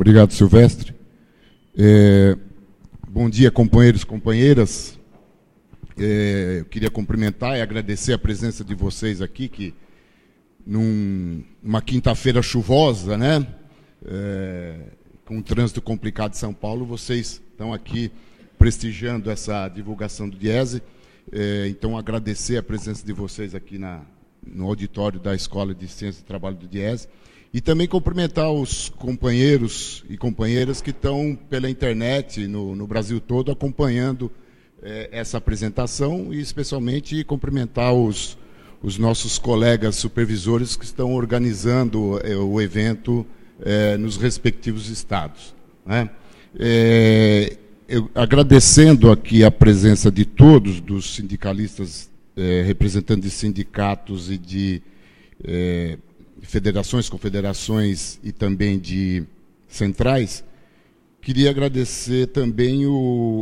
Obrigado, Silvestre. Bom dia, companheiros e companheiras. Eu queria cumprimentar e agradecer a presença de vocês aqui, que numa quinta-feira chuvosa, né, com um trânsito complicado em São Paulo, vocês estão aqui prestigiando essa divulgação do Diese. Então, agradecer a presença de vocês aqui no auditório da Escola de Ciência e Trabalho do Diese. E também cumprimentar os companheiros e companheiras que estão pela internet, no Brasil todo, acompanhando essa apresentação, e especialmente cumprimentar os nossos colegas supervisores que estão organizando o evento nos respectivos estados, né? Agradecendo aqui a presença de todos, dos sindicalistas, representantes de sindicatos e de federações, confederações e também de centrais, queria agradecer também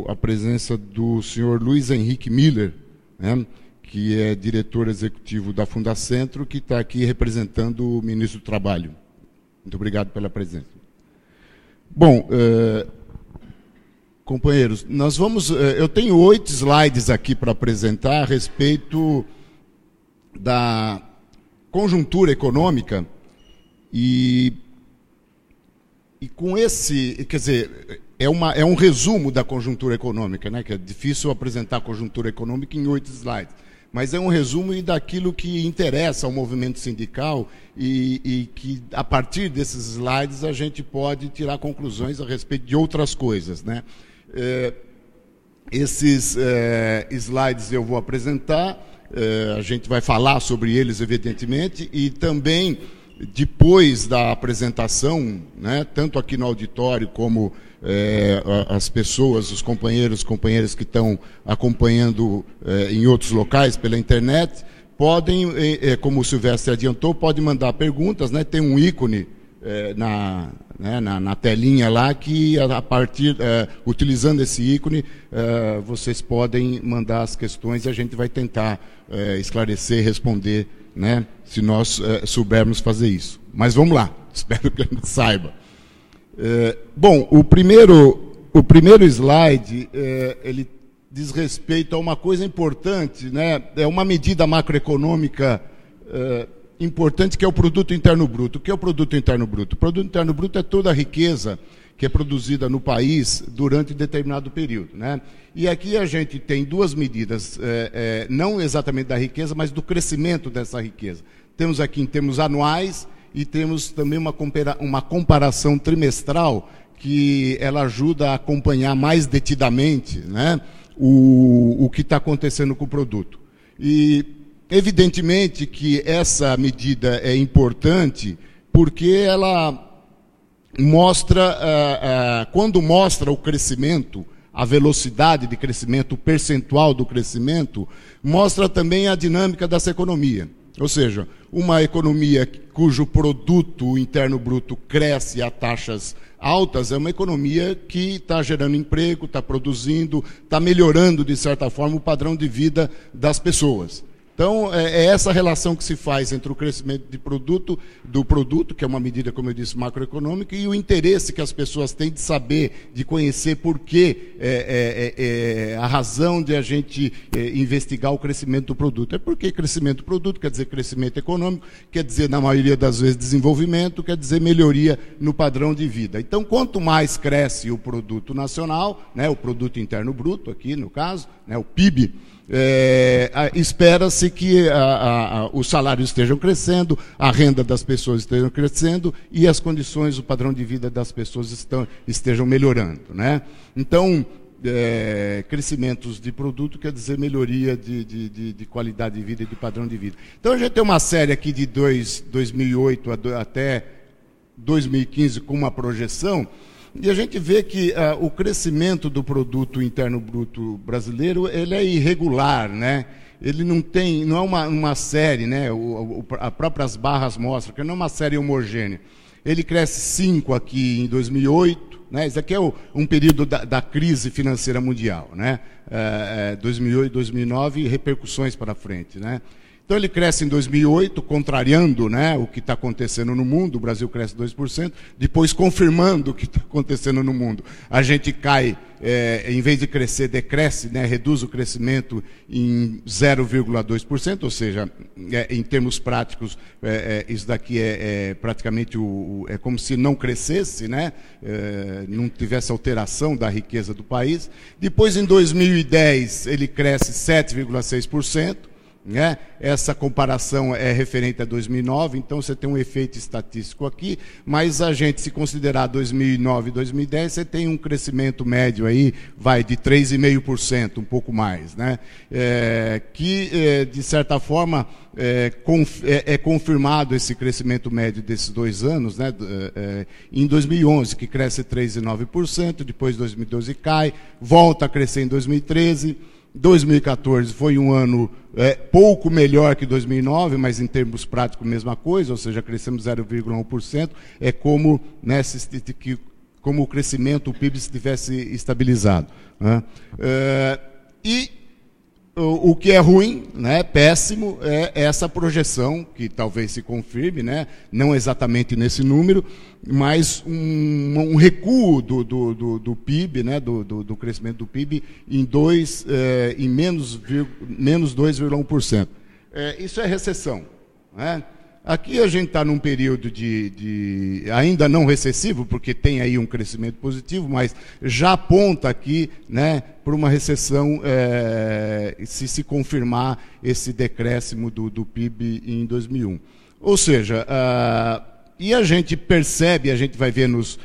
a presença do senhor Luiz Henrique Miller, né, que é diretor executivo da Fundacentro, que está aqui representando o ministro do Trabalho. Muito obrigado pela presença. Bom, companheiros, eu tenho 8 slides aqui para apresentar a respeito da conjuntura econômica e com esse, quer dizer, é um resumo da conjuntura econômica, né, que é difícil apresentar a conjuntura econômica em 8 slides, mas é um resumo daquilo que interessa ao movimento sindical e que, a partir desses slides, a gente pode tirar conclusões a respeito de outras coisas, né? Esses slides eu vou apresentar. A gente vai falar sobre eles, evidentemente, e também, depois da apresentação, né, tanto aqui no auditório como as pessoas, os companheiros e companheiras que estão acompanhando em outros locais pela internet, podem, como o Silvestre adiantou, podem mandar perguntas, né, tem um ícone na telinha lá, que utilizando esse ícone, vocês podem mandar as questões e a gente vai tentar esclarecer e responder, né, se nós soubermos fazer isso. Mas vamos lá, espero que a gente saiba. Bom, o primeiro slide, ele diz respeito a uma coisa importante, né, é uma medida macroeconômica importante, que é o Produto Interno Bruto. O que é o Produto Interno Bruto? O Produto Interno Bruto é toda a riqueza que é produzida no país durante determinado período, né? E aqui a gente tem duas medidas, não exatamente da riqueza, mas do crescimento dessa riqueza. Temos aqui em termos anuais e temos também uma comparação trimestral, que ela ajuda a acompanhar mais detidamente, né, o que está acontecendo com o produto. E evidentemente que essa medida é importante porque ela mostra, quando mostra o crescimento, a velocidade de crescimento, o percentual do crescimento, mostra também a dinâmica dessa economia. Ou seja, uma economia cujo produto interno bruto cresce a taxas altas é uma economia que está gerando emprego, está produzindo, está melhorando, de certa forma, o padrão de vida das pessoas. Então, é essa relação que se faz entre o crescimento do produto, que é uma medida, como eu disse, macroeconômica, e o interesse que as pessoas têm de saber, de conhecer por que a razão de a gente investigar o crescimento do produto. É porque crescimento do produto quer dizer crescimento econômico, quer dizer, na maioria das vezes, desenvolvimento, quer dizer melhoria no padrão de vida. Então, quanto mais cresce o produto nacional, né, o produto interno bruto, aqui no caso, né, o PIB, espera-se que os salários estejam crescendo, a renda das pessoas estejam crescendo e as condições, o padrão de vida das pessoas estejam melhorando, né? Então, crescimentos de produto quer dizer melhoria de qualidade de vida e de padrão de vida. Então, a gente tem uma série aqui de 2008 até 2015 com uma projeção. E a gente vê que o crescimento do produto interno bruto brasileiro, ele é irregular, né? Ele não é uma série, né? As próprias barras mostram que não é uma série homogênea. Ele cresce 5 aqui em 2008, né? Esse aqui é um período da crise financeira mundial, né? 2008, 2009 e repercussões para frente, né? Então ele cresce em 2008, contrariando, né, o que está acontecendo no mundo. O Brasil cresce 2%, depois confirmando o que está acontecendo no mundo. A gente cai, em vez de crescer, decresce, né, reduz o crescimento em 0,2%, ou seja, em termos práticos, isso daqui praticamente é como se não crescesse, né, não tivesse alteração da riqueza do país. Depois, em 2010, ele cresce 7,6%. Né? Essa comparação é referente a 2009, então você tem um efeito estatístico aqui, mas a gente, se considerar 2009 e 2010, você tem um crescimento médio aí, vai de 3,5%, um pouco mais, né? Que, de certa forma, é confirmado esse crescimento médio desses 2 anos, né? Em 2011, que cresce 3,9%, depois 2012 cai, volta a crescer em 2013, 2014 foi um ano pouco melhor que 2009, mas em termos práticos, mesma coisa, ou seja, crescemos 0,1%. É como, né, como o crescimento, o PIB se tivesse estabilizado. Né? E o que é ruim, né, péssimo, é essa projeção, que talvez se confirme, né, não exatamente nesse número, mas um recuo do PIB, né, do crescimento do PIB em menos 2,1%. Isso é recessão. Né? Aqui a gente está num período ainda não recessivo, porque tem aí um crescimento positivo, mas já aponta aqui, né, para uma recessão, se confirmar esse decréscimo do PIB em 2001. Ou seja, e a gente percebe, a gente vai ver nos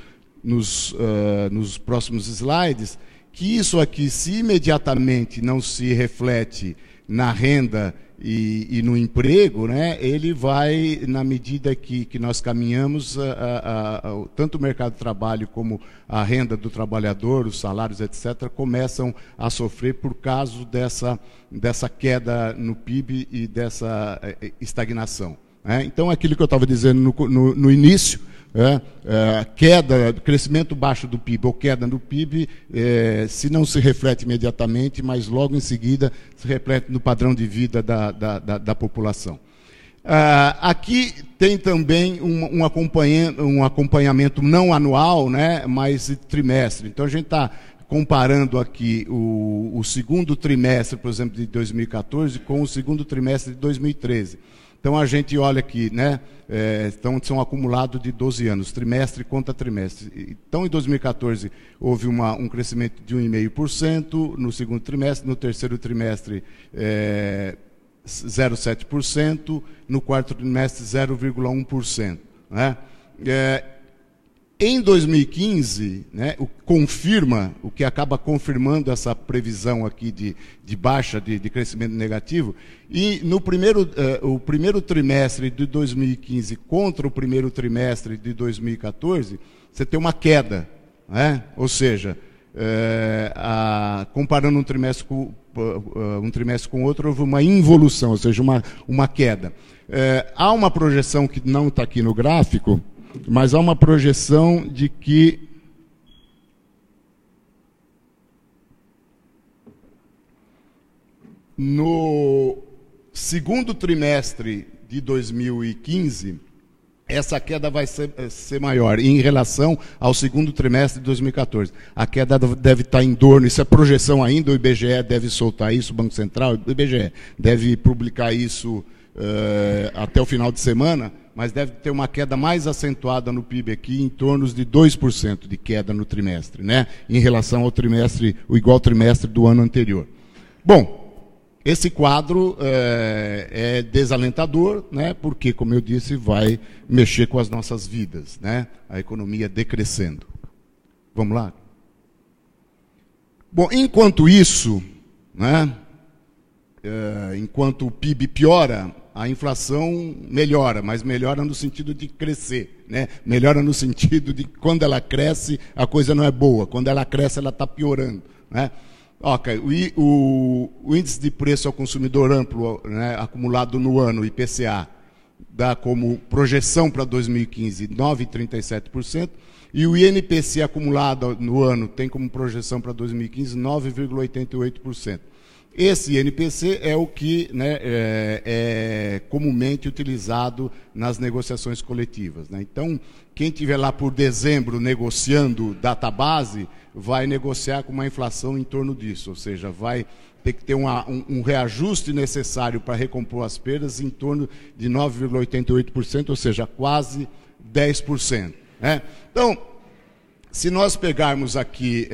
próximos slides, que isso aqui, se imediatamente não se reflete na renda e no emprego, né, ele vai, na medida que nós caminhamos, tanto o mercado de trabalho como a renda do trabalhador, os salários, etc., começam a sofrer por causa dessa queda no PIB e dessa estagnação. Então, aquilo que eu estava dizendo no início, queda, crescimento baixo do PIB ou queda no PIB, se não se reflete imediatamente, mas logo em seguida se reflete no padrão de vida da população. Aqui tem também um acompanhamento não anual, né, mas trimestre. Então, a gente está comparando aqui o segundo trimestre, por exemplo, de 2014 com o segundo trimestre de 2013. Então, a gente olha aqui, né, então, são acumulados de 12 anos, trimestre contra trimestre. Então, em 2014, houve um crescimento de 1,5%, no segundo trimestre, no terceiro trimestre, 0,7%, no quarto trimestre, 0,1%. Né? Em 2015, né, confirma, o que acaba confirmando essa previsão aqui de baixa, de crescimento negativo, e no o primeiro trimestre de 2015 contra o primeiro trimestre de 2014, você tem uma queda. Né? Ou seja, comparando um trimestre com outro, houve uma involução, ou seja, uma queda. Há uma projeção que não está aqui no gráfico, mas há uma projeção de que no segundo trimestre de 2015, essa queda vai ser maior em relação ao segundo trimestre de 2014. A queda deve estar em torno, isso é projeção ainda, o IBGE deve soltar isso, o Banco Central, o IBGE deve publicar isso até o final de semana, mas deve ter uma queda mais acentuada no PIB aqui, em torno de 2% de queda no trimestre, né, em relação ao trimestre, o igual trimestre do ano anterior. Bom, esse quadro é desalentador, né, porque, como eu disse, vai mexer com as nossas vidas, né, a economia decrescendo. Vamos lá? Bom, enquanto isso, né, enquanto o PIB piora, a inflação melhora, mas melhora no sentido de crescer, né? Melhora no sentido de quando ela cresce, a coisa não é boa. Quando ela cresce, ela está piorando. Né? Okay. O índice de preço ao consumidor amplo, né, acumulado no ano, IPCA, dá como projeção para 2015 9,37%, e o INPC acumulado no ano tem como projeção para 2015 9,88%. Esse INPC é o que, né, é comumente utilizado nas negociações coletivas, né? Então, quem estiver lá por dezembro negociando database, vai negociar com uma inflação em torno disso, ou seja, vai ter que ter um reajuste necessário para recompor as perdas em torno de 9,88%, ou seja, quase 10%. Né? Então, se nós pegarmos aqui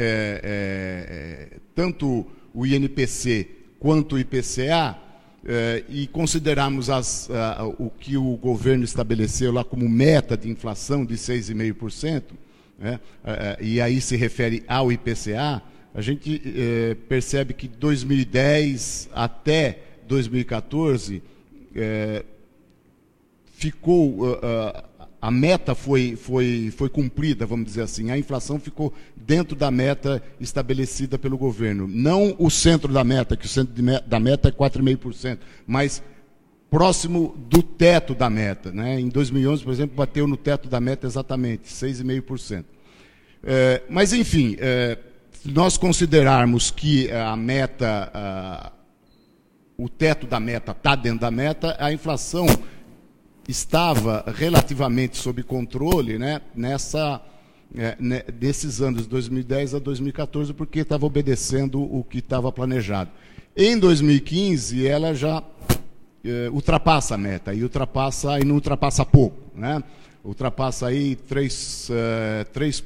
tanto o INPC quanto o IPCA, e considerarmos o que o governo estabeleceu lá como meta de inflação de 6,5%, né, e aí se refere ao IPCA, a gente percebe que 2010 até 2014 ficou... a meta foi cumprida, vamos dizer assim. A inflação ficou dentro da meta estabelecida pelo governo. Não o centro da meta, que o centro da meta é 4,5%, mas próximo do teto da meta, né? Em 2011, por exemplo, bateu no teto da meta exatamente, 6,5%. Mas, enfim, se nós considerarmos que a meta, o teto da meta está dentro da meta, a inflação estava relativamente sob controle, né, desses anos de 2010 a 2014, porque estava obedecendo o que estava planejado. Em 2015, ela já ultrapassa a meta, e não ultrapassa pouco, né? Ultrapassa aí 3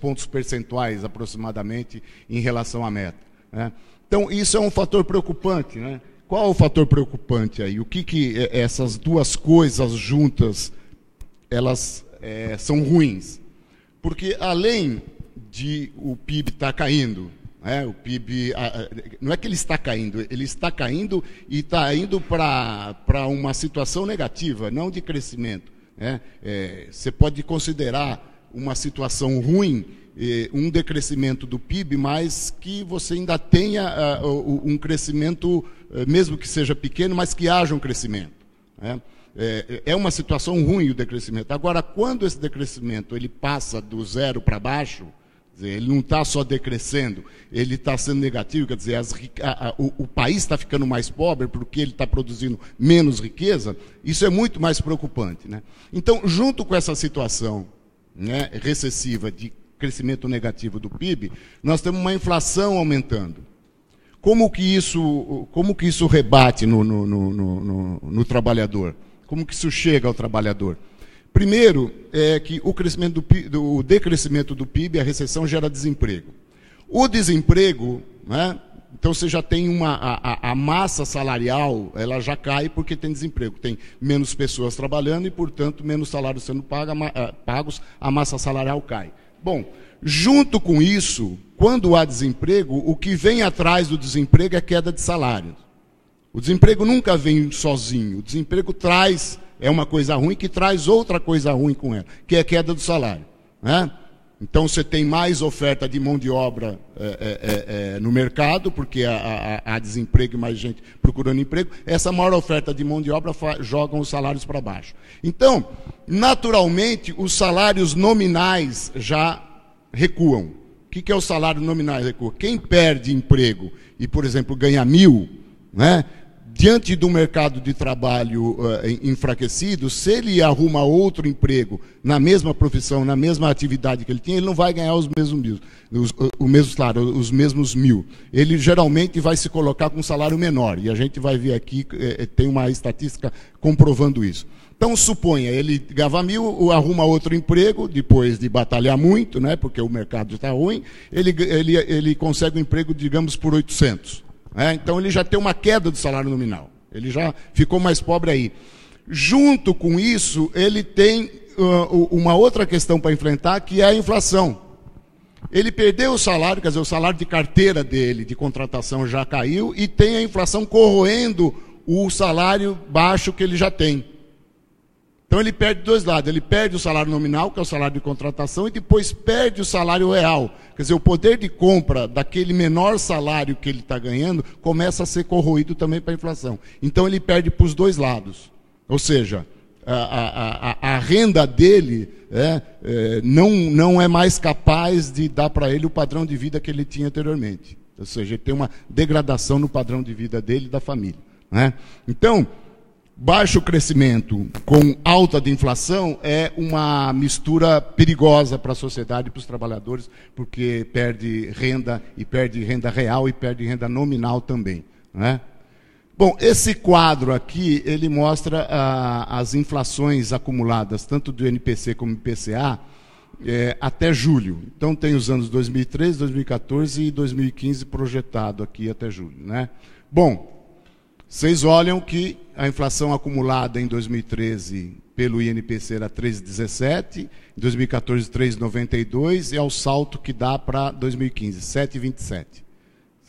pontos percentuais aproximadamente em relação à meta, né? Então, isso é um fator preocupante, né? Qual é o fator preocupante aí? O que essas duas coisas juntas, elas são ruins? Porque além de o PIB estar caindo, né, o PIB, não é que ele está caindo e está indo para uma situação negativa, não de crescimento, né? Você pode considerar uma situação ruim, um decrescimento do PIB, mas que você ainda tenha um crescimento, mesmo que seja pequeno, mas que haja um crescimento, né? É uma situação ruim o decrescimento. Agora, quando esse decrescimento ele passa do zero para baixo, quer dizer, ele não está só decrescendo, ele está sendo negativo, quer dizer, o país está ficando mais pobre porque ele está produzindo menos riqueza, isso é muito mais preocupante, né? Então, junto com essa situação, né, recessiva de crescimento negativo do PIB, nós temos uma inflação aumentando. Como que isso rebate no trabalhador? Como que isso chega ao trabalhador? Primeiro, é que o decrescimento do PIB, a recessão, gera desemprego. O desemprego, né, então você já tem a massa salarial, ela já cai porque tem desemprego. Tem menos pessoas trabalhando e, portanto, menos salários sendo pagos, a massa salarial cai. Bom, junto com isso, quando há desemprego, o que vem atrás do desemprego é queda de salários. O desemprego nunca vem sozinho. O desemprego é uma coisa ruim que traz outra coisa ruim com ela, que é a queda do salário, né? Então você tem mais oferta de mão de obra no mercado, porque há desemprego e mais gente procurando emprego. Essa maior oferta de mão de obra joga os salários para baixo. Então, naturalmente, os salários nominais já recuam. O que é o salário nominal recua? Quem perde emprego e, por exemplo, ganha 1.000, né? Diante do mercado de trabalho enfraquecido, se ele arruma outro emprego na mesma profissão, na mesma atividade que ele tinha, ele não vai ganhar o mesmo salário, os mesmos 1.000. Ele geralmente vai se colocar com um salário menor. E a gente vai ver aqui, tem uma estatística comprovando isso. Então, suponha, ele ganhava 1.000, arruma outro emprego, depois de batalhar muito, né, porque o mercado está ruim, ele consegue um emprego, digamos, por 800. Então, ele já tem uma queda do salário nominal. Ele já ficou mais pobre aí. Junto com isso, ele tem uma outra questão para enfrentar, que é a inflação. Ele perdeu o salário, quer dizer, o salário de carteira dele, de contratação, já caiu, e tem a inflação corroendo o salário baixo que ele já tem. Então, ele perde dois lados. Ele perde o salário nominal, que é o salário de contratação, e depois perde o salário real. Quer dizer, o poder de compra daquele menor salário que ele está ganhando começa a ser corroído também para a inflação. Então, ele perde para os dois lados. Ou seja, a renda dele não é mais capaz de dar para ele o padrão de vida que ele tinha anteriormente. Ou seja, ele tem uma degradação no padrão de vida dele e da família, né? Então, baixo crescimento com alta de inflação é uma mistura perigosa para a sociedade e para os trabalhadores, porque perde renda, e perde renda real, e perde renda nominal também, né? Bom, esse quadro aqui, ele mostra as inflações acumuladas, tanto do INPC como do IPCA, até julho. Então, tem os anos 2013, 2014 e 2015 projetado aqui até julho, né? Bom, vocês olham que a inflação acumulada em 2013 pelo INPC era 3,17, em 2014 3,92, e é o salto que dá para 2015, 7,27.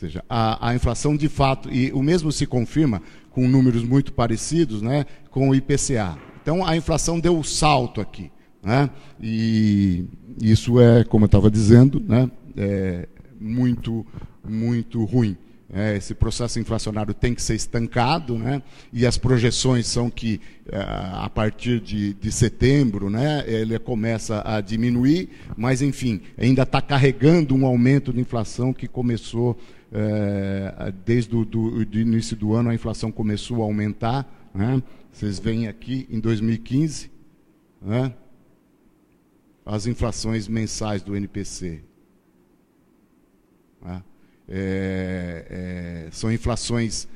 Ou seja, a inflação de fato, e o mesmo se confirma com números muito parecidos, né, com o IPCA. Então, a inflação deu o salto aqui, né, e isso é, como eu estava dizendo, né, muito, muito ruim. Esse processo inflacionário tem que ser estancado, né, e as projeções são que, a partir de setembro, né, ele começa a diminuir, mas, enfim, ainda está carregando um aumento de inflação que começou, desde o início do ano, a inflação começou a aumentar, né? Vocês veem aqui, em 2015, né, as inflações mensais do INPC. Né? São inflações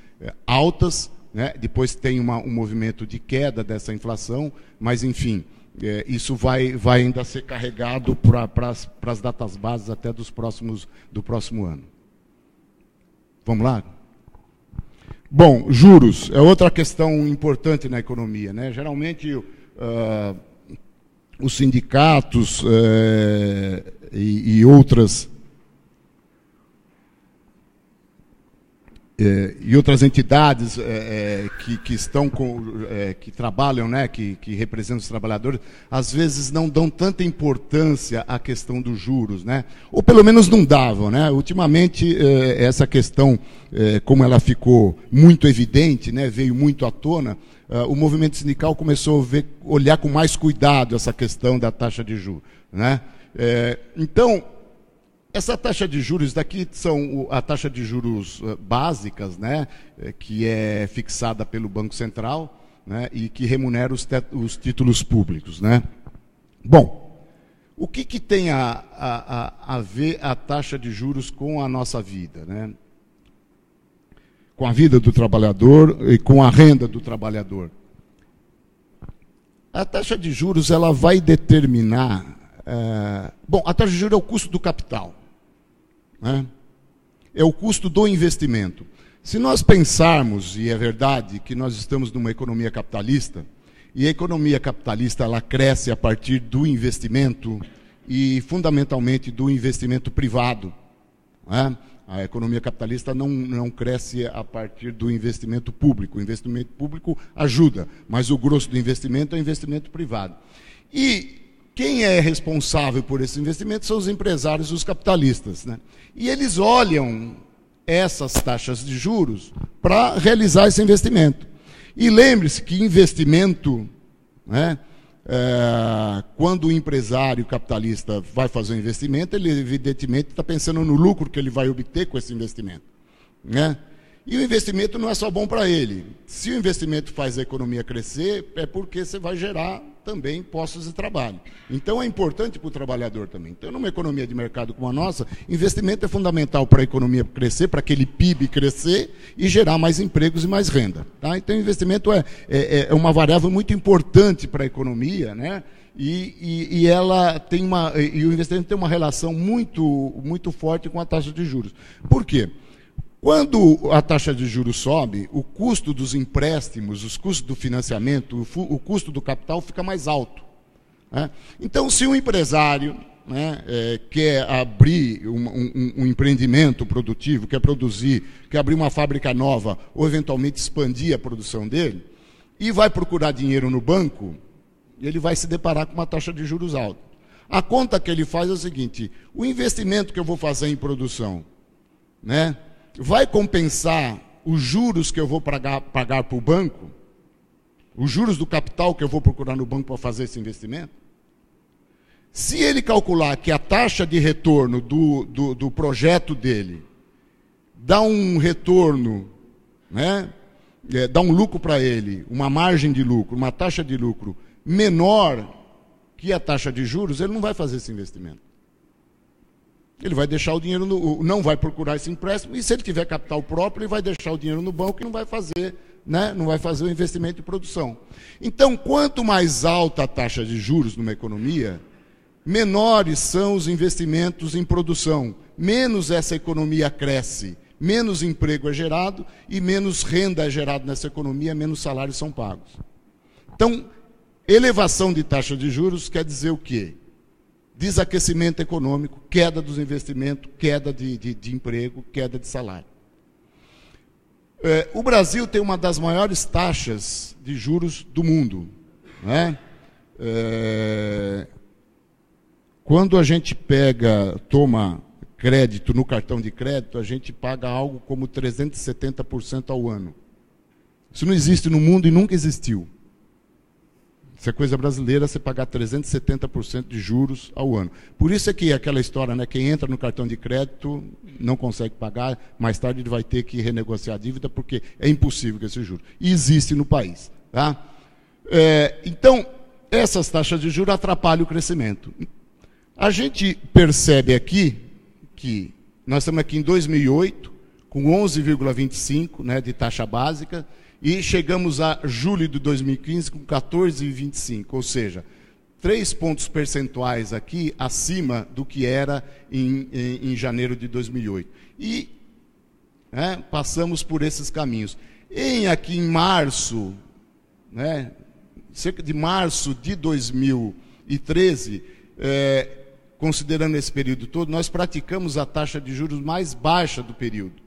altas, né? Depois tem um movimento de queda dessa inflação, mas, enfim, isso vai ainda ser carregado para as datas bases até do próximo ano. Vamos lá? Bom, juros é outra questão importante na economia, né? Geralmente, os sindicatos e outras entidades que estão que trabalham, né, que representam os trabalhadores, às vezes não dão tanta importância à questão dos juros, né? Ou pelo menos não davam, né? Ultimamente, essa questão, como ela ficou muito evidente, né, veio muito à tona, o movimento sindical começou a olhar com mais cuidado essa questão da taxa de juros, né? Então, essa taxa de juros daqui são a taxa de juros básicas, né, que é fixada pelo Banco Central, né, e que remunera os títulos públicos, né? Bom, o que tem a ver a taxa de juros com a nossa vida, né? Com a vida do trabalhador e com a renda do trabalhador? A taxa de juros, ela vai determinar... bom, a taxa de juros é o custo do capital, né? É o custo do investimento. Se nós pensarmos, e é verdade, que nós estamos numa economia capitalista, e a economia capitalista ela cresce a partir do investimento, e fundamentalmente do investimento privado, né? A economia capitalista não cresce a partir do investimento público. O investimento público ajuda, mas o grosso do investimento é o investimento privado. E quem é responsável por esse investimento são os empresários, os capitalistas, né? E eles olham essas taxas de juros para realizar esse investimento. E lembre-se que investimento, né, quando o empresário capitalista vai fazer um investimento, ele evidentemente está pensando no lucro que ele vai obter com esse investimento, né? E o investimento não é só bom para ele. Se o investimento faz a economia crescer, é porque você vai gerar também postos de trabalho. Então, é importante para o trabalhador também. Então, numa economia de mercado como a nossa, investimento é fundamental para a economia crescer, para aquele PIB crescer e gerar mais empregos e mais renda, tá? Então, o investimento é uma variável muito importante para a economia, né? E ela tem e o investimento tem uma relação muito, muito forte com a taxa de juros. Por quê? Quando a taxa de juros sobe, o custo dos empréstimos, os custos do financiamento, o custo do capital fica mais alto, né? Então, se um empresário, né, quer abrir um empreendimento produtivo, quer produzir, quer abrir uma fábrica nova, ou eventualmente expandir a produção dele, e vai procurar dinheiro no banco, ele vai se deparar com uma taxa de juros alta. A conta que ele faz é o seguinte: o investimento que eu vou fazer em produção, né, vai compensar os juros que eu vou pagar para o banco? Os juros do capital que eu vou procurar no banco para fazer esse investimento? Se ele calcular que a taxa de retorno do projeto dele dá um retorno, né? Dá um lucro para ele, uma margem de lucro, uma taxa de lucro menor que a taxa de juros, ele não vai fazer esse investimento. Ele vai deixar o dinheiro, não vai procurar esse empréstimo, e se ele tiver capital próprio, ele vai deixar o dinheiro no banco e não vai fazer, né? Não vai fazer o investimento em produção. Então, quanto mais alta a taxa de juros numa economia, menores são os investimentos em produção, menos essa economia cresce, menos emprego é gerado e menos renda é gerada nessa economia, menos salários são pagos. Então, elevação de taxa de juros quer dizer o quê? Desaquecimento econômico, queda dos investimentos, queda de emprego, queda de salário. O Brasil tem uma das maiores taxas de juros do mundo, né? Quando a gente toma crédito no cartão de crédito, a gente paga algo como 370% ao ano. Isso não existe no mundo e nunca existiu. Isso é coisa brasileira, você pagar 370% de juros ao ano. Por isso é que aquela história, né, quem entra no cartão de crédito não consegue pagar, mais tarde ele vai ter que renegociar a dívida, porque é impossível que esse juro. E existe no país. Tá? Então, essas taxas de juros atrapalham o crescimento. A gente percebe aqui que nós estamos aqui em 2008, com 11,25, né, de taxa básica, e chegamos a julho de 2015 com 14,25, ou seja, 3 pontos percentuais aqui acima do que era em janeiro de 2008. E passamos por esses caminhos. Aqui em março, né, cerca de março de 2013, considerando esse período todo, nós praticamos a taxa de juros mais baixa do período.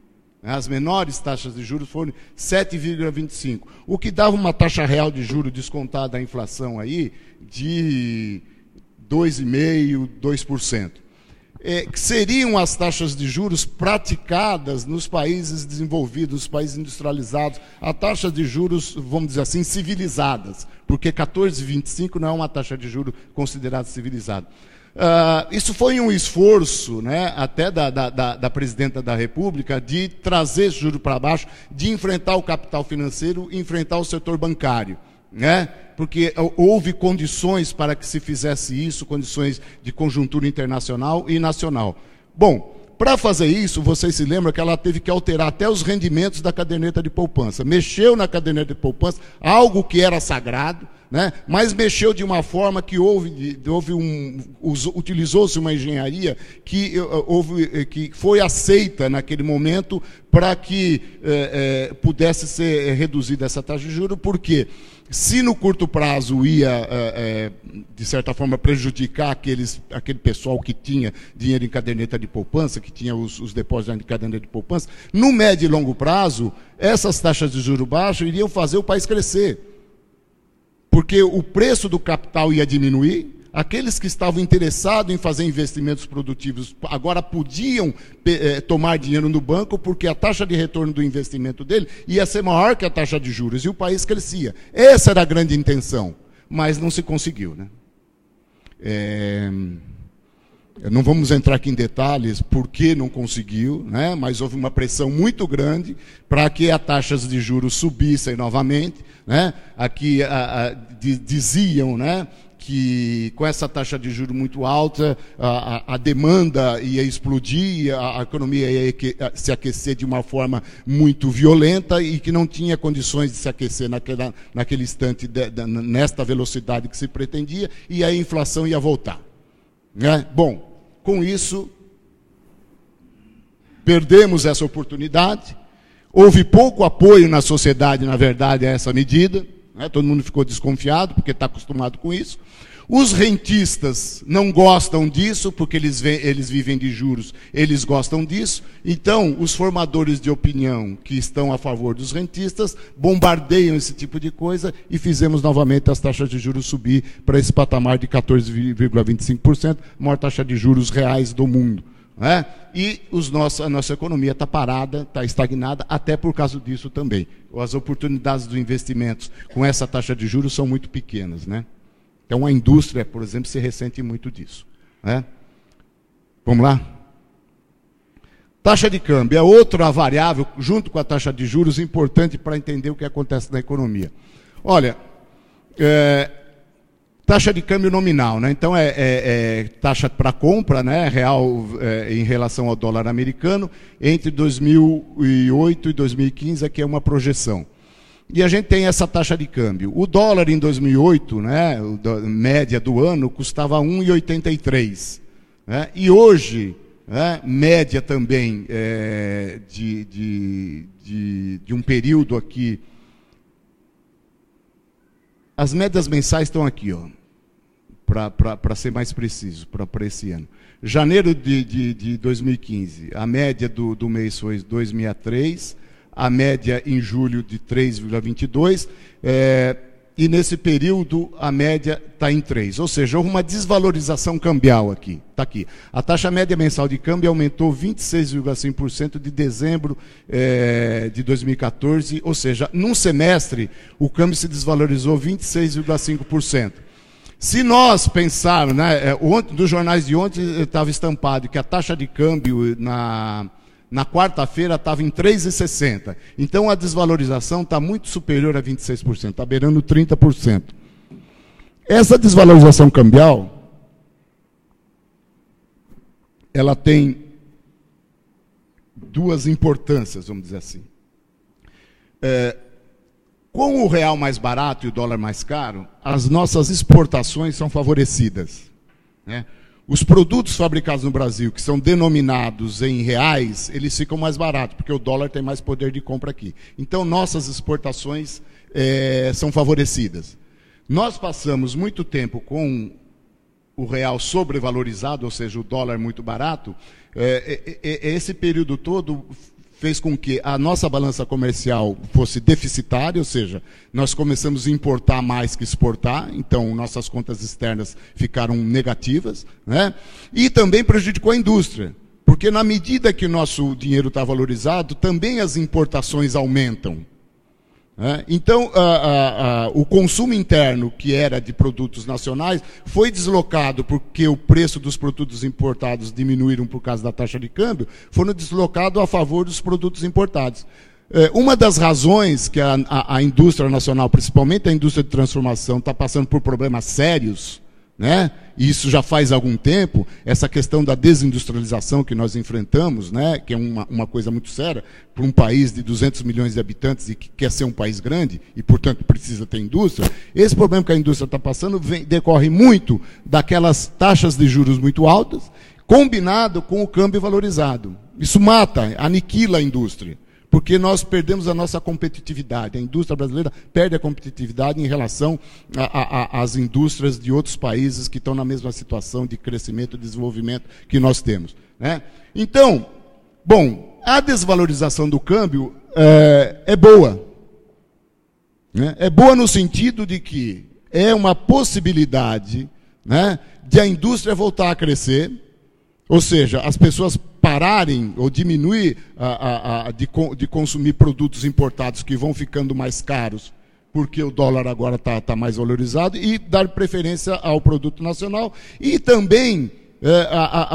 As menores taxas de juros foram 7,25, o que dava uma taxa real de juros descontada da inflação aí de 2,5%, 2%. Que seriam as taxas de juros praticadas nos países desenvolvidos, nos países industrializados, a taxa de juros, vamos dizer assim, civilizadas, porque 14,25 não é uma taxa de juros considerada civilizada. Isso foi um esforço, né, até da presidenta da República, de trazer esse juro para baixo, de enfrentar o capital financeiro, enfrentar o setor bancário, né, porque houve condições para que se fizesse isso, condições de conjuntura internacional e nacional. Bom, para fazer isso, vocês se lembram que ela teve que alterar até os rendimentos da caderneta de poupança. Mexeu na caderneta de poupança, algo que era sagrado, né? Mas mexeu de uma forma que utilizou-se uma engenharia que foi aceita naquele momento para que pudesse ser reduzida essa taxa de juros, porque se no curto prazo ia, de certa forma, prejudicar aquele pessoal que tinha dinheiro em caderneta de poupança, que tinha os depósitos em caderneta de poupança, no médio e longo prazo, essas taxas de juros baixos iriam fazer o país crescer. Porque o preço do capital ia diminuir, aqueles que estavam interessados em fazer investimentos produtivos agora podiam tomar dinheiro no banco, porque a taxa de retorno do investimento dele ia ser maior que a taxa de juros, e o país crescia. Essa era a grande intenção, mas não se conseguiu, né? Não vamos entrar aqui em detalhes por que não conseguiu, né? Mas houve uma pressão muito grande para que as taxas de juros subissem novamente, né? Aqui diziam, né, que com essa taxa de juros muito alta, a demanda ia explodir, a economia ia se aquecer de uma forma muito violenta e que não tinha condições de se aquecer naquele instante, nesta velocidade que se pretendia, e a inflação ia voltar. Né? Bom, com isso, perdemos essa oportunidade. Houve pouco apoio na sociedade, na verdade, a essa medida. Né? Todo mundo ficou desconfiado, porque está acostumado com isso. Os rentistas não gostam disso, porque eles vivem de juros, eles gostam disso. Então, os formadores de opinião que estão a favor dos rentistas bombardeiam esse tipo de coisa, e fizemos novamente as taxas de juros subir para esse patamar de 14,25%, maior taxa de juros reais do mundo. Né? E a nossa economia está parada, está estagnada, até por causa disso também. As oportunidades dos investimentos com essa taxa de juros são muito pequenas, né? Então, a indústria, por exemplo, se ressente muito disso. Né? Vamos lá? Taxa de câmbio é outra variável, junto com a taxa de juros, importante para entender o que acontece na economia. Olha, taxa de câmbio nominal, né? Então taxa para compra, né, real em relação ao dólar americano, entre 2008 e 2015, aqui é uma projeção. E a gente tem essa taxa de câmbio. O dólar em 2008, né, média do ano, custava 1,83. Né? E hoje, média também de um período aqui, as médias mensais estão aqui, ó, para ser mais preciso, para esse ano. Janeiro de 2015, a média do mês foi 2,63, a média em julho de 3,22, e nesse período a média está em 3. Ou seja, houve uma desvalorização cambial aqui. Está aqui. A taxa média mensal de câmbio aumentou 26,5% de dezembro de 2014, ou seja, num semestre o câmbio se desvalorizou 26,5%. Se nós pensarmos, né, dos jornais de ontem estava estampado que a taxa de câmbio na quarta-feira estava em 3,60. Então a desvalorização está muito superior a 26%, está beirando 30%. Essa desvalorização cambial, ela tem duas importâncias, vamos dizer assim. Com o real mais barato e o dólar mais caro, as nossas exportações são favorecidas, né? Os produtos fabricados no Brasil, que são denominados em reais, eles ficam mais baratos, porque o dólar tem mais poder de compra aqui. Então, nossas exportações são favorecidas. Nós passamos muito tempo com o real sobrevalorizado, ou seja, o dólar muito barato. Esse período todo fez com que a nossa balança comercial fosse deficitária, ou seja, nós começamos a importar mais que exportar, então nossas contas externas ficaram negativas, né? E também prejudicou a indústria, porque na medida que o nosso dinheiro está valorizado, também as importações aumentam. Então, o consumo interno, que era de produtos nacionais, foi deslocado porque o preço dos produtos importados diminuíram por causa da taxa de câmbio, foram deslocados a favor dos produtos importados. Uma das razões que a indústria nacional, principalmente a indústria de transformação, está passando por problemas sérios, né? E isso já faz algum tempo, essa questão da desindustrialização que nós enfrentamos, né? Que é uma coisa muito séria para um país de 200 milhões de habitantes e que quer ser um país grande e, portanto, precisa ter indústria. Esse problema que a indústria está passando decorre muito daquelas taxas de juros muito altas, combinado com o câmbio valorizado. Isso mata, aniquila a indústria, porque nós perdemos a nossa competitividade. A indústria brasileira perde a competitividade em relação às indústrias de outros países que estão na mesma situação de crescimento e desenvolvimento que nós temos, né? Então, bom, a desvalorização do câmbio é boa, né? É boa no sentido de que é uma possibilidade, né, de a indústria voltar a crescer, ou seja, as pessoas pararem ou diminuir de consumir produtos importados que vão ficando mais caros, porque o dólar agora está mais valorizado, e dar preferência ao produto nacional. E também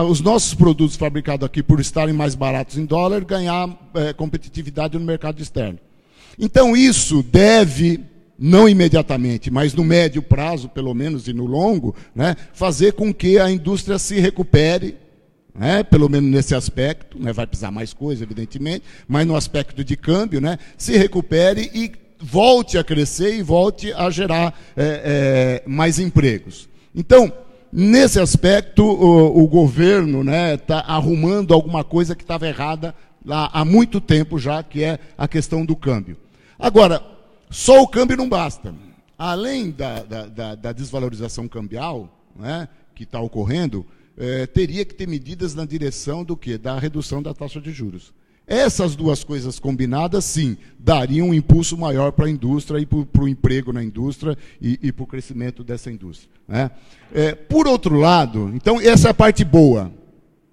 os nossos produtos fabricados aqui, por estarem mais baratos em dólar, ganhar competitividade no mercado externo. Então isso deve, não imediatamente, mas no médio prazo, pelo menos, e no longo, né, fazer com que a indústria se recupere, pelo menos nesse aspecto, né, vai precisar mais coisa, evidentemente, mas no aspecto de câmbio, né, se recupere e volte a crescer e volte a gerar mais empregos. Então, nesse aspecto, o governo está arrumando alguma coisa que estava errada lá há muito tempo já, que é a questão do câmbio. Agora, só o câmbio não basta. Além da desvalorização cambial, né, que está ocorrendo, teria que ter medidas na direção do quê? Da redução da taxa de juros. Essas duas coisas combinadas, sim, dariam um impulso maior para a indústria e para o emprego na indústria e para o crescimento dessa indústria, né? Por outro lado, então essa é a parte boa,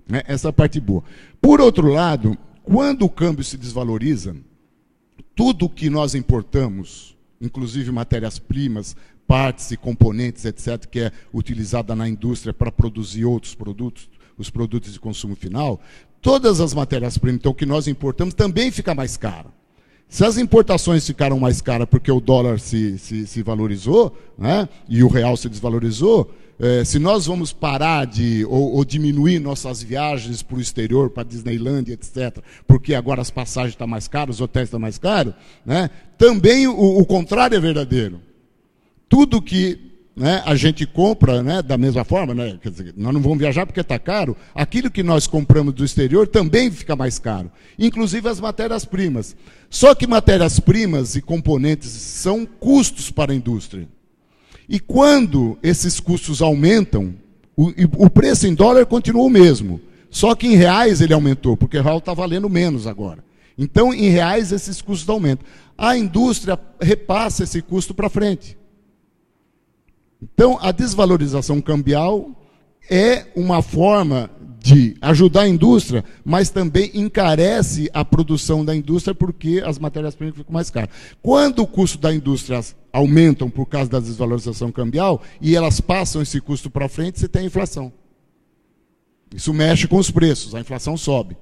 né? Essa é a parte boa. Por outro lado, quando o câmbio se desvaloriza, tudo que nós importamos, inclusive matérias-primas, partes e componentes, etc., que é utilizada na indústria para produzir outros produtos, os produtos de consumo final, todas as matérias-primas então, que nós importamos também fica mais caro. Se as importações ficaram mais caras porque o dólar se valorizou, né, e o real se desvalorizou, se nós vamos parar ou diminuir nossas viagens para o exterior, para a Disneylandia, etc., porque agora as passagens estão mais caras, os hotéis estão mais caros, né, também o contrário é verdadeiro. Tudo que, né, a gente compra, né, da mesma forma, né, quer dizer, nós não vamos viajar porque está caro, aquilo que nós compramos do exterior também fica mais caro, inclusive as matérias-primas. Só que matérias-primas e componentes são custos para a indústria. E quando esses custos aumentam, o preço em dólar continua o mesmo, só que em reais ele aumentou, porque o real está valendo menos agora. Então, em reais, esses custos aumentam. A indústria repassa esse custo para frente. Então, a desvalorização cambial é uma forma de ajudar a indústria, mas também encarece a produção da indústria porque as matérias-primas ficam mais caras. Quando o custo da indústria aumentam por causa da desvalorização cambial e elas passam esse custo para frente, você tem a inflação. Isso mexe com os preços, a inflação sobe.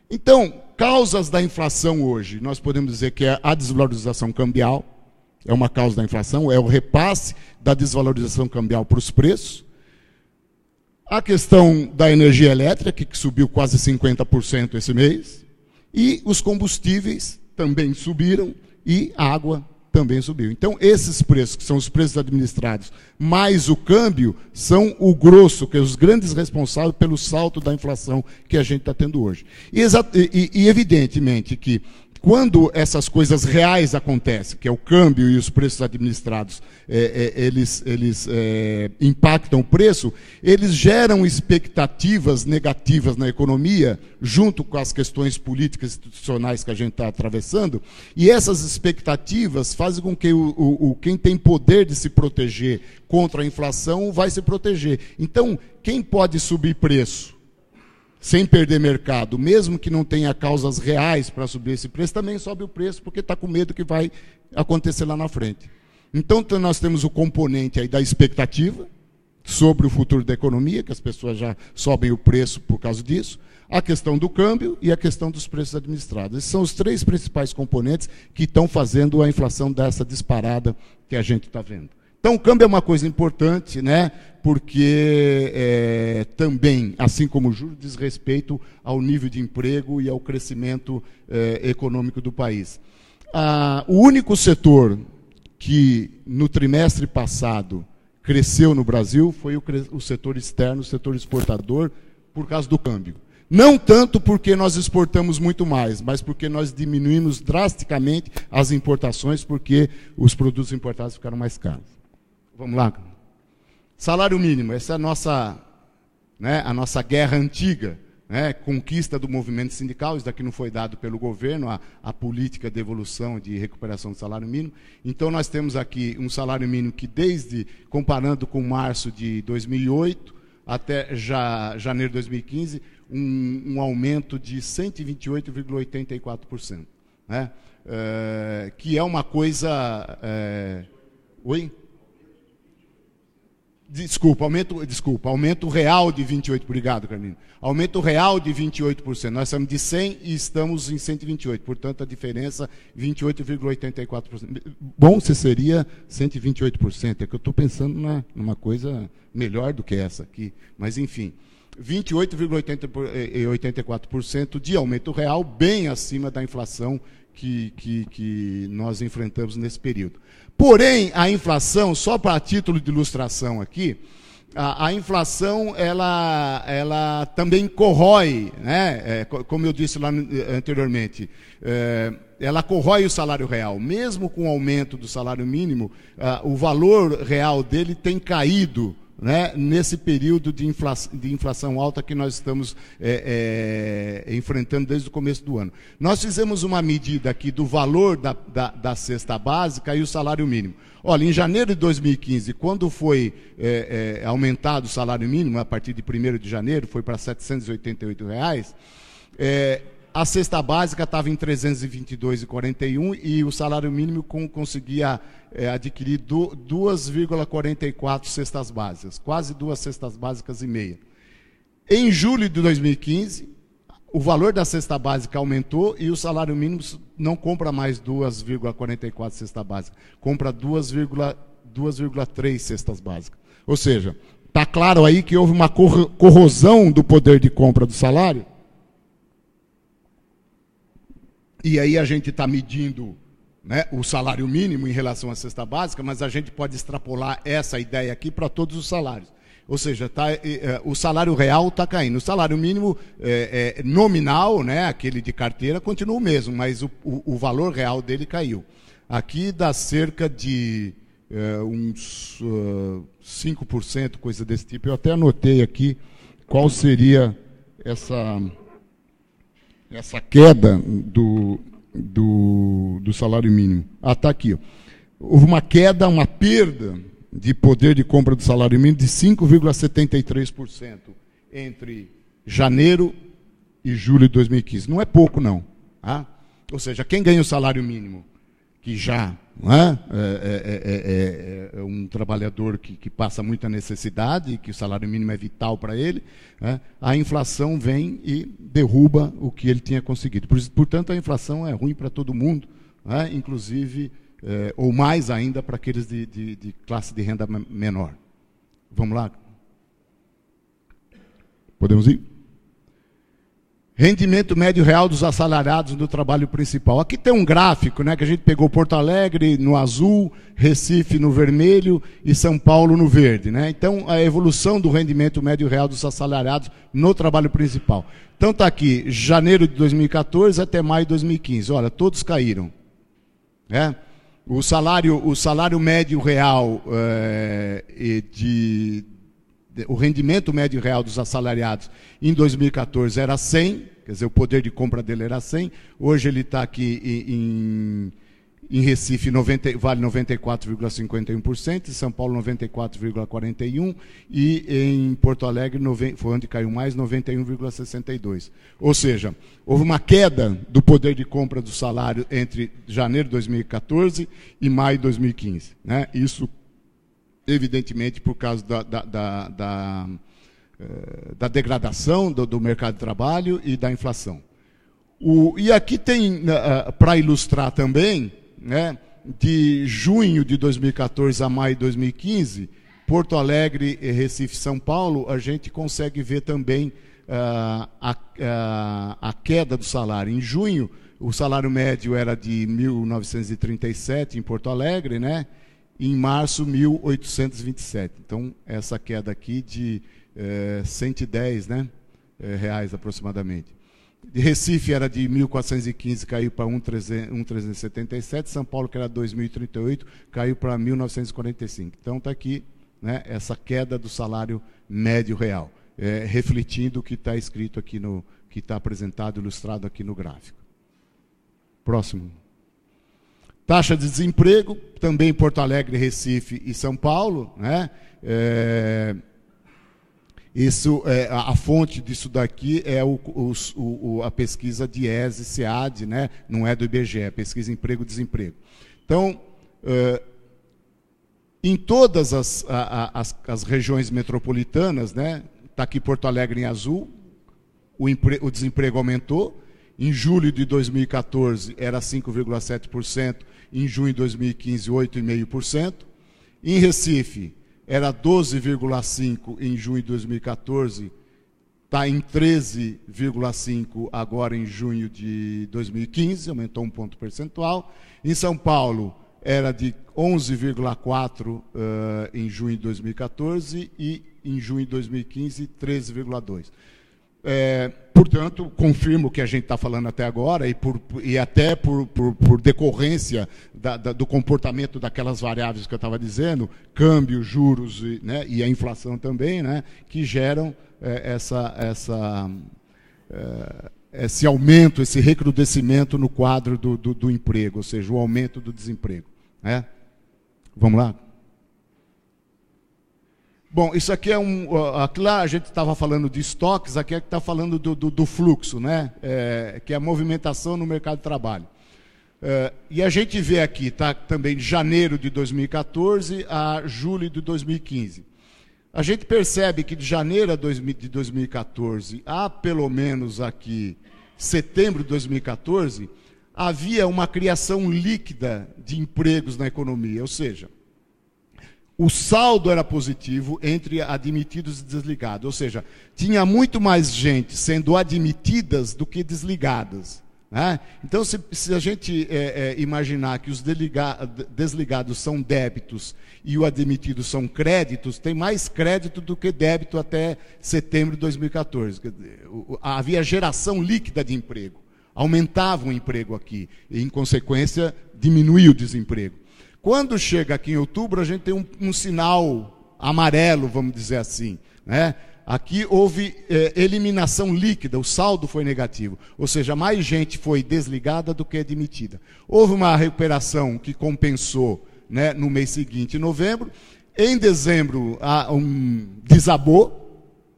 Então, causas da inflação hoje, nós podemos dizer que é a desvalorização cambial, é uma causa da inflação, é o repasse da desvalorização cambial para os preços. A questão da energia elétrica, que subiu quase 50% esse mês. E os combustíveis também subiram e a água também subiu. Então, esses preços, que são os preços administrados, mais o câmbio, são o grosso, que é os grandes responsáveis pelo salto da inflação que a gente está tendo hoje. E evidentemente que quando essas coisas reais acontecem, que é o câmbio e os preços administrados, eles impactam o preço, eles geram expectativas negativas na economia, junto com as questões políticas e institucionais que a gente está atravessando, e essas expectativas fazem com que quem tem poder de se proteger contra a inflação vai se proteger. Então, quem pode subir preço sem perder mercado, mesmo que não tenha causas reais para subir esse preço, também sobe o preço, porque está com medo que vai acontecer lá na frente. Então, nós temos o componente aí da expectativa sobre o futuro da economia, que as pessoas já sobem o preço por causa disso, a questão do câmbio e a questão dos preços administrados. Esses são os três principais componentes que estão fazendo a inflação dessa disparada que a gente está vendo. Então, o câmbio é uma coisa importante, né, porque também, assim como o juros, diz respeito ao nível de emprego e ao crescimento econômico do país. O único setor que, no trimestre passado, cresceu no Brasil foi o setor externo, o setor exportador, por causa do câmbio. Não tanto porque nós exportamos muito mais, mas porque nós diminuímos drasticamente as importações, porque os produtos importados ficaram mais caros. Vamos lá. Salário mínimo, essa é a nossa guerra antiga, né? Conquista do movimento sindical. Isso daqui não foi dado pelo governo, a política de evolução, de recuperação do salário mínimo. Então, nós temos aqui um salário mínimo que, comparando com março de 2008 até janeiro de 2015, um aumento de 128,84%. Né? Que é uma coisa... Oi? Aumento real de 28%. Obrigado, Carmine. Aumento real de 28%. Nós estamos de 100 e estamos em 128. Portanto, a diferença 28,84%. Bom, se seria 128%. É que eu estou pensando numa coisa melhor do que essa aqui. Mas, enfim, 28,84% de aumento real, bem acima da inflação que nós enfrentamos nesse período. Porém, a inflação, só para título de ilustração aqui, a inflação ela também corrói, né? Como eu disse lá anteriormente, ela corrói o salário real. Mesmo com o aumento do salário mínimo, o valor real dele tem caído, né, nesse período de inflação alta que nós estamos enfrentando desde o começo do ano. Nós fizemos uma medida aqui do valor da cesta básica e o salário mínimo. Olha, em janeiro de 2015, quando foi aumentado o salário mínimo, a partir de 1º de janeiro, foi para R$ 788, a cesta básica estava em R$ 322,41 e o salário mínimo conseguia adquirir 2,44 cestas básicas, quase 2 cestas básicas e meia. Em julho de 2015, o valor da cesta básica aumentou e o salário mínimo não compra mais 2,44 cesta básica, compra 2,3 cestas básicas. Ou seja, está claro aí que houve uma corrosão do poder de compra do salário. E aí a gente está medindo, né, o salário mínimo em relação à cesta básica, mas a gente pode extrapolar essa ideia aqui para todos os salários. Ou seja, o salário real está caindo. O salário mínimo nominal, né, aquele de carteira, continua o mesmo, mas o valor real dele caiu. Aqui dá cerca de uns 5%, coisa desse tipo. Eu até anotei aqui qual seria essa queda do salário mínimo. Está aqui. Ó. Houve uma queda, uma perda de poder de compra do salário mínimo de 5,73% entre janeiro e julho de 2015. Não é pouco, não. Tá? Ou seja, quem ganha o salário mínimo, que já é um trabalhador que passa muita necessidade, que o salário mínimo é vital para ele, a inflação vem e derruba o que ele tinha conseguido. Portanto, a inflação é ruim para todo mundo, inclusive, ou mais ainda para aqueles de classe de renda menor. Vamos lá? Podemos ir? Rendimento médio real dos assalariados no trabalho principal. Aqui tem um gráfico, né, que a gente pegou Porto Alegre no azul, Recife no vermelho e São Paulo no verde. Né? Então, a evolução do rendimento médio real dos assalariados no trabalho principal. Então, está aqui, janeiro de 2014 até maio de 2015. Olha, todos caíram. O salário médio real o rendimento médio real dos assalariados em 2014 era 100, quer dizer, o poder de compra dele era 100. Hoje ele está aqui em Recife, vale 94,51%, em São Paulo 94,41% e em Porto Alegre, foi onde caiu mais, 91,62%. Ou seja, houve uma queda do poder de compra do salário entre janeiro de 2014 e maio de 2015. Né? Isso evidentemente por causa da degradação do mercado de trabalho e da inflação. E aqui tem, para ilustrar também, né, de junho de 2014 a maio de 2015, Porto Alegre, Recife, São Paulo, a gente consegue ver também a queda do salário. Em junho, o salário médio era de 1.937 em Porto Alegre, né? Em março, 1.827. Então, essa queda aqui de 110, né, reais aproximadamente. De Recife era de 1.415, caiu para 1.377. São Paulo, que era 2.038, caiu para 1.945. Então, está aqui, né, essa queda do salário médio real, refletindo o que está escrito aqui, que está apresentado, ilustrado aqui no gráfico. Próximo. Taxa de desemprego, também em Porto Alegre, Recife e São Paulo. Né? A fonte disso daqui é a pesquisa DIESE, SEAD, né? Não é do IBGE, é pesquisa emprego-desemprego. Então, em todas as regiões metropolitanas, né? Está aqui Porto Alegre em azul, o desemprego aumentou. Em julho de 2014 era 5,7%, em junho de 2015 8,5%. Em Recife era 12,5% em junho de 2014, está em 13,5% agora em junho de 2015, aumentou um ponto percentual. Em São Paulo era de 11,4% em junho de 2014 e em junho de 2015 13,2%. Portanto, confirmo o que a gente está falando até agora, e até por decorrência do comportamento daquelas variáveis que eu estava dizendo, câmbio, juros, né, e a inflação também, né, que geram esse aumento, esse recrudescimento no quadro do emprego, ou seja, o aumento do desemprego. Né? Vamos lá? Bom, isso aqui aqui lá a gente estava falando de estoques, aqui é que está falando do fluxo, né? Que é a movimentação no mercado de trabalho. E a gente vê aqui, tá, também de janeiro de 2014 a julho de 2015. a gente percebe que de janeiro de 2014 a pelo menos aqui setembro de 2014, havia uma criação líquida de empregos na economia, ou seja, o saldo era positivo entre admitidos e desligados, ou seja, tinha muito mais gente sendo admitidas do que desligadas. Né? Então, se a gente imaginar que os desligados são débitos e os admitidos são créditos, tem mais crédito do que débito até setembro de 2014. Havia geração líquida de emprego, aumentava o emprego aqui, e, em consequência, diminuía o desemprego. Quando chega aqui em outubro, a gente tem um sinal amarelo, vamos dizer assim. Né? Aqui houve eliminação líquida, o saldo foi negativo. Ou seja, mais gente foi desligada do que admitida. Houve uma recuperação que compensou, né, no mês seguinte, em novembro. Em dezembro, desabou.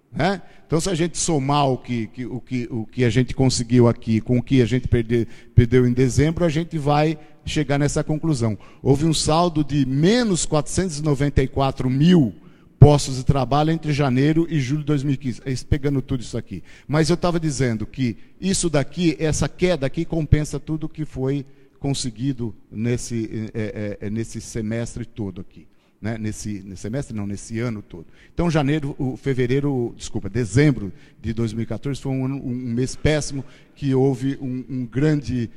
Né? Então, se a gente somar o que a gente conseguiu aqui com o que a gente perdeu em dezembro, a gente vai chegar nessa conclusão. Houve um saldo de menos 494 mil postos de trabalho entre janeiro e julho de 2015, pegando tudo isso aqui. Mas eu estava dizendo que isso daqui, essa queda aqui, compensa tudo que foi conseguido nesse semestre todo aqui. Né? Nesse semestre não, nesse ano todo. Então, dezembro de 2014 foi um mês péssimo, que houve um grande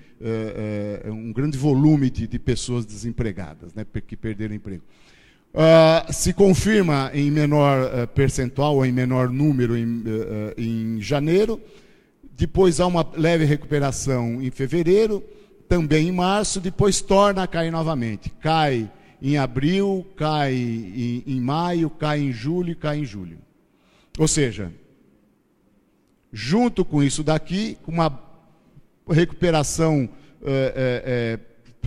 volume de pessoas desempregadas, né? Que perderam emprego. Se confirma em menor percentual ou em menor número em janeiro, depois há uma leve recuperação em fevereiro, também em março, depois torna a cair novamente. Cai em abril, cai em maio, cai em julho e cai em julho. Ou seja, junto com isso daqui, com uma recuperação,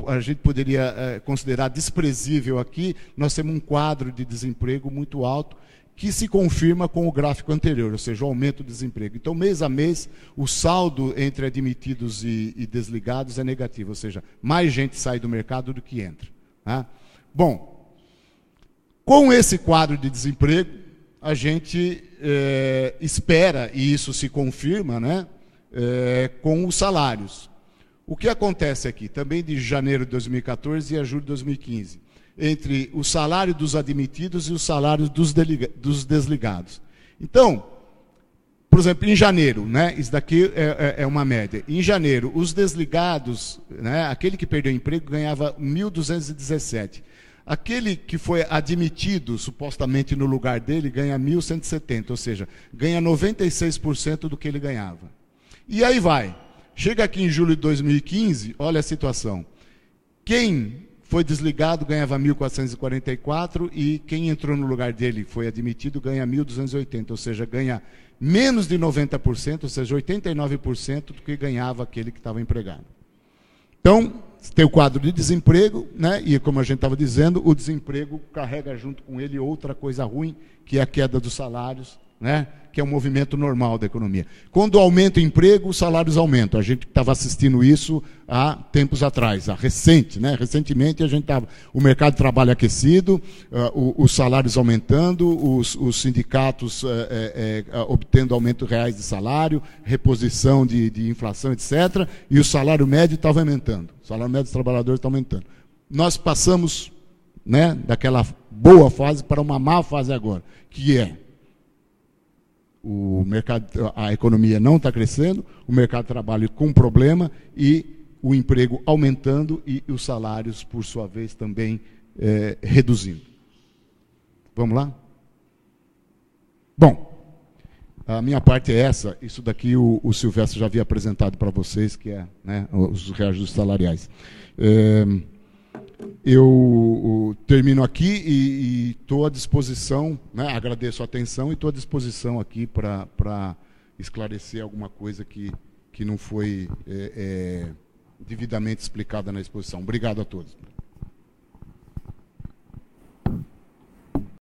a gente poderia considerar desprezível aqui, nós temos um quadro de desemprego muito alto, que se confirma com o gráfico anterior, ou seja, o aumento do desemprego. Então, mês a mês, o saldo entre admitidos e desligados é negativo, ou seja, mais gente sai do mercado do que entra. Tá? Bom, com esse quadro de desemprego, a gente espera, e isso se confirma, né, com os salários. O que acontece aqui, também de janeiro de 2014 a julho de 2015, entre o salário dos admitidos e o salário dos desligados. Então, por exemplo, em janeiro, né, isso daqui é uma média. Em janeiro, os desligados, né, aquele que perdeu o emprego ganhava 1.217. Aquele que foi admitido, supostamente no lugar dele, ganha 1.170, ou seja, ganha 96% do que ele ganhava. E aí vai. Chega aqui em julho de 2015, olha a situação. Quem foi desligado ganhava 1.444 e quem entrou no lugar dele, foi admitido, ganha 1.280, ou seja, ganha menos de 90%, ou seja, 89% do que ganhava aquele que estava empregado. Então, tem o quadro de desemprego, né? E como a gente estava dizendo, o desemprego carrega junto com ele outra coisa ruim, que é a queda dos salários, né? Que é um movimento normal da economia. Quando aumenta o emprego, os salários aumentam. A gente estava assistindo isso há tempos atrás, né? Recentemente o mercado de trabalho aquecido, os salários aumentando, os sindicatos obtendo aumento reais de salário, reposição de inflação, etc. E o salário médio estava aumentando. O salário médio dos trabalhadores está aumentando. Nós passamos, né, daquela boa fase para uma má fase agora, que é o mercado, a economia não está crescendo, o mercado de trabalho com problema e o emprego aumentando e os salários, por sua vez, também reduzindo. Vamos lá? Bom, a minha parte é essa. Isso daqui o Silvestre já havia apresentado para vocês, que é, né, os reajustes salariais. Eu termino aqui e estou à disposição, né, agradeço a atenção e estou à disposição aqui para esclarecer alguma coisa que não foi devidamente explicada na exposição. Obrigado a todos.